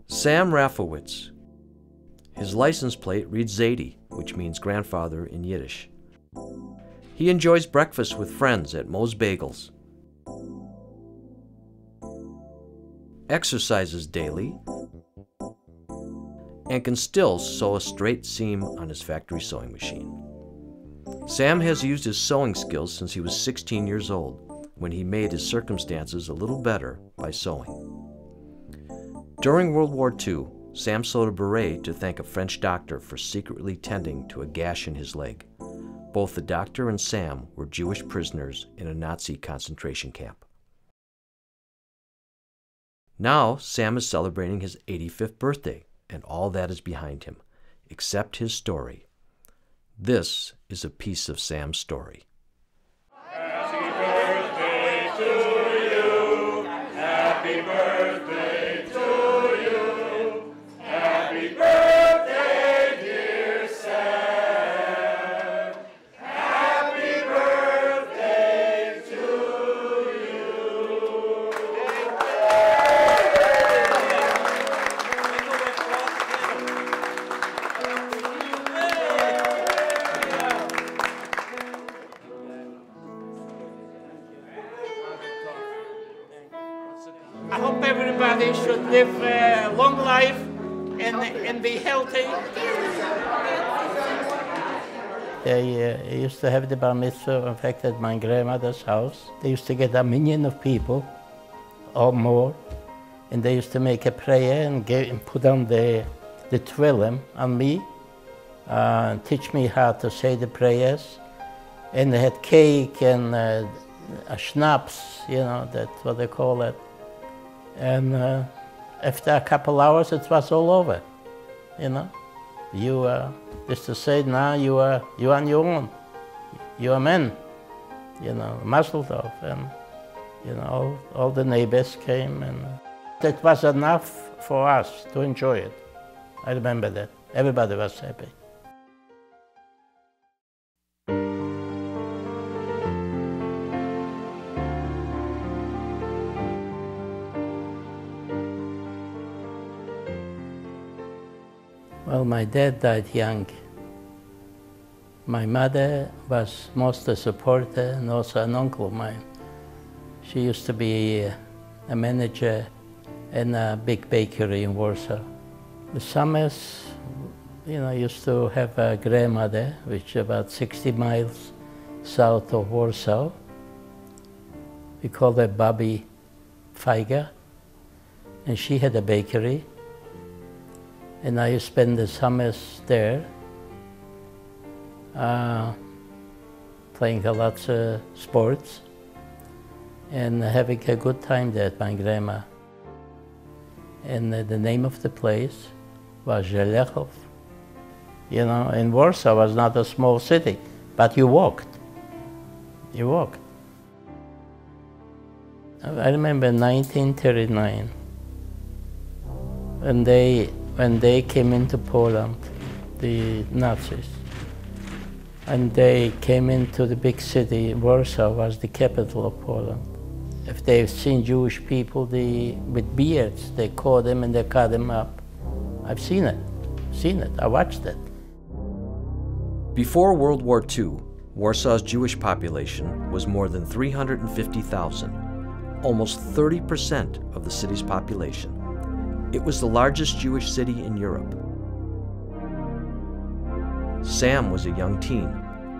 Sam Rafowitz. His license plate reads Zadie, which means grandfather in Yiddish. He enjoys breakfast with friends at Moe's Bagels, exercises daily, and can still sew a straight seam on his factory sewing machine. Sam has used his sewing skills since he was 16 years old, when he made his circumstances a little better by sewing. During World War II, Sam sewed a beret to thank a French doctor for secretly tending to a gash in his leg. Both the doctor and Sam were Jewish prisoners in a Nazi concentration camp. Now, Sam is celebrating his 85th birthday, and all that is behind him, except his story. This is a piece of Sam's story. Happy birthday to you. Happy birthday to you. Happy birthday, dear Sam. Happy birthday to you. I hope everybody should live a long life and be healthy. They used to have the bar mitzvah, in fact, at my grandmother's house. They used to get 1 million of people or more, and they used to make a prayer and put on the tefillin on me, and teach me how to say the prayers. And they had cake and a schnapps, you know, that's what they call it. And after a couple hours, it was all over, you know. You just to say now you are on your own. You are men, you know, mazel tov, and you know all the neighbors came, and that was enough for us to enjoy it. I remember that everybody was happy. Well, my dad died young. My mother was most a supporter and also an uncle of mine. She used to be a manager in a big bakery in Warsaw. The summers, you know, I used to have a grandmother, which is about 60 miles south of Warsaw. We called her Bobby Feiger, and she had a bakery. And I spend the summers there, playing lots of sports and having a good time there at my grandma. And the name of the place was Żelechów. You know, in Warsaw was not a small city, but you walked. You walked. I remember 1939, when they came into Poland, the Nazis, and they came into the big city. Warsaw was the capital of Poland. If they've seen Jewish people with beards, they caught them and they cut them up. I've seen it, I watched it. Before World War II, Warsaw's Jewish population was more than 350,000, almost 30% of the city's population. It was the largest Jewish city in Europe. Sam was a young teen.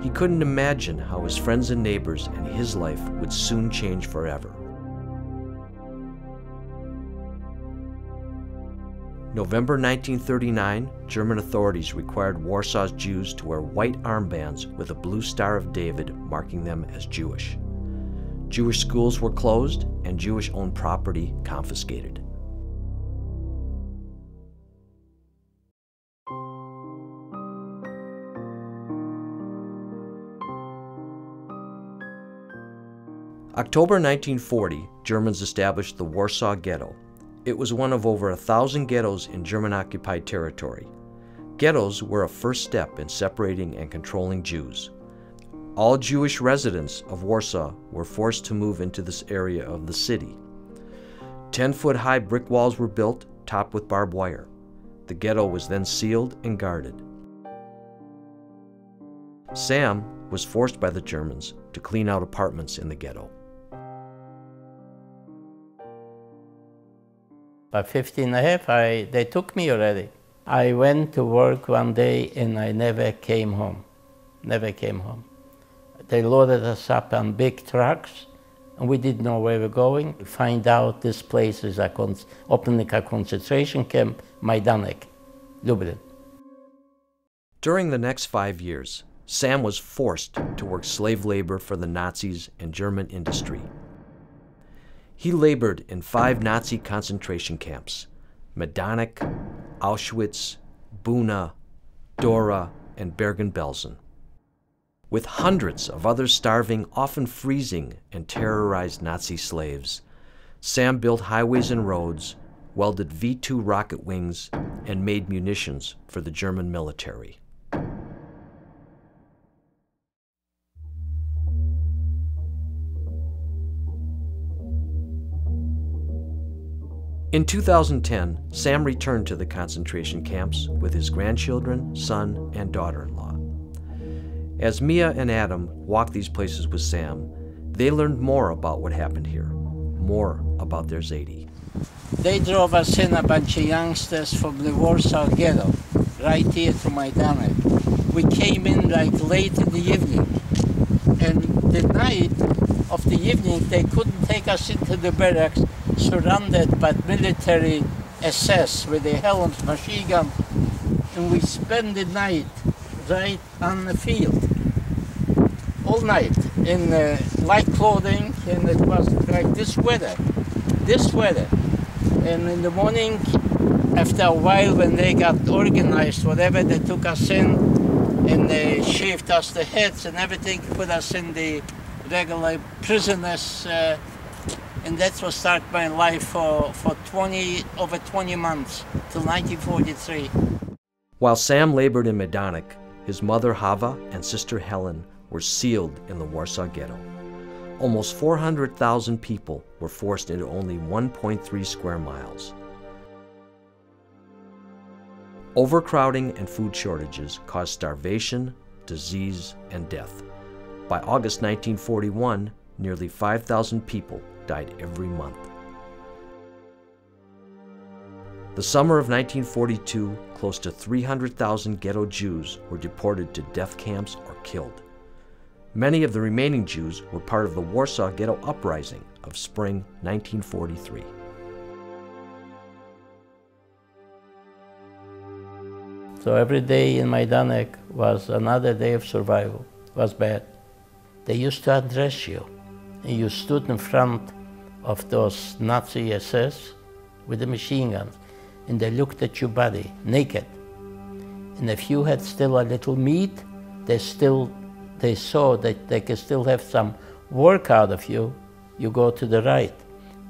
He couldn't imagine how his friends and neighbors and his life would soon change forever. November 1939, German authorities required Warsaw's Jews to wear white armbands with a blue Star of David marking them as Jewish. Jewish schools were closed and Jewish-owned property confiscated. October 1940, Germans established the Warsaw Ghetto. It was one of over 1,000 ghettos in German-occupied territory. Ghettos were a first step in separating and controlling Jews. All Jewish residents of Warsaw were forced to move into this area of the city. 10-foot-high brick walls were built, topped with barbed wire. The ghetto was then sealed and guarded. Sam was forced by the Germans to clean out apartments in the ghetto. By 15 and a half, they took me already. I went to work one day and I never came home. Never came home. They loaded us up on big trucks and we didn't know where we were going. We find out this place is opening a concentration camp, Majdanek, Lublin. During the next 5 years, Sam was forced to work slave labor for the Nazis and German industry. He labored in 5 Nazi concentration camps: Majdanek, Auschwitz, Buna, Dora, and Bergen-Belsen. With hundreds of other starving, often freezing, and terrorized Nazi slaves, Sam built highways and roads, welded V-2 rocket wings, and made munitions for the German military. In 2010, Sam returned to the concentration camps with his grandchildren, son, and daughter-in-law. As Mia and Adam walked these places with Sam, they learned more about what happened here, more about their Zadie. They drove us in, a bunch of youngsters from the Warsaw ghetto, right here to Majdanek. We came in like late in the evening, and the night of the evening they couldn't take us into the barracks, surrounded by military SS with their helmets, machine guns, and we spent the night right on the field, all night, in light clothing, and it was like this weather. And in the morning, after a while, when they got organized, whatever, they took us in, and they shaved us the heads and everything, put us in the regular prisoners, and that's what started my life for over 20 months, till 1943. While Sam labored in Majdanek, his mother Hava and sister Helen were sealed in the Warsaw Ghetto. Almost 400,000 people were forced into only 1.3 square miles. Overcrowding and food shortages caused starvation, disease, and death. By August 1941, nearly 5,000 people died every month. The summer of 1942, close to 300,000 ghetto Jews were deported to death camps or killed. Many of the remaining Jews were part of the Warsaw Ghetto Uprising of spring 1943. So every day in Majdanek was another day of survival. It was bad. They used to undress you, and you stood in front of those Nazi SS with the machine guns, and they looked at your body, naked. And if you had still a little meat, they saw that they could still have some work out of you, you go to the right.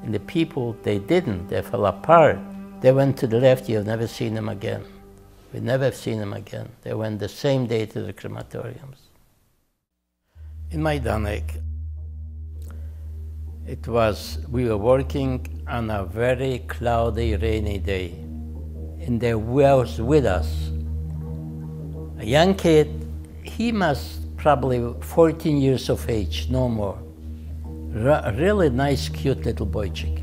And the people, they didn't, they fell apart. They went to the left, you've never seen them again. We never have seen them again. They went the same day to the crematoriums. In Majdanek, we were working on a very cloudy, rainy day. And there was with us a young kid, he must probably 14 years of age, no more. A really nice, cute little boy chick.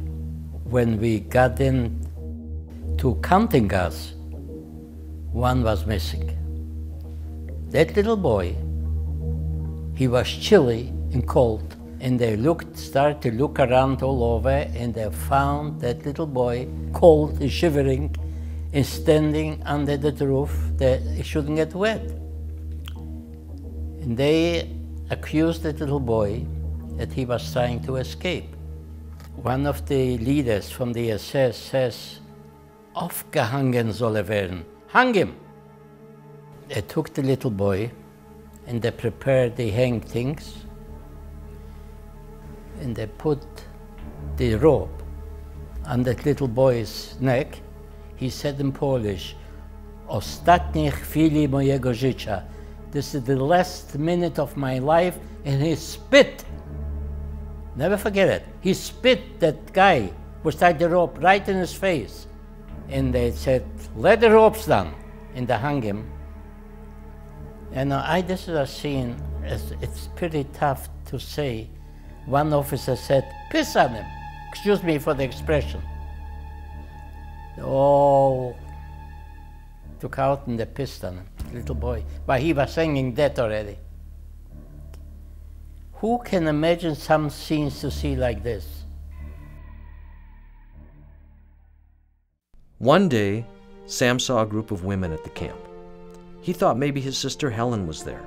When we got in to counting us, one was missing. That little boy, he was chilly and cold, and they started to look around all over, and they found that little boy, cold and shivering, and standing under the roof that he shouldn't get wet. And they accused the little boy that he was trying to escape. One of the leaders from the SS says, "Aufgehangen soll werden." Hang him! They took the little boy and they prepared the hang things, and they put the rope on that little boy's neck. He said in Polish, "Ostatnie chwili mojego życia." This is the last minute of my life, and he spit. Never forget it. He spit that guy who tied the rope right in his face. And they said, let the ropes down, and they hung him. And this is a scene, it's pretty tough to say. One officer said, piss on him. Excuse me for the expression. They all took out and they pissed on him, little boy. But he was singing that already. Who can imagine some scenes to see like this? One day, Sam saw a group of women at the camp. He thought maybe his sister Helen was there.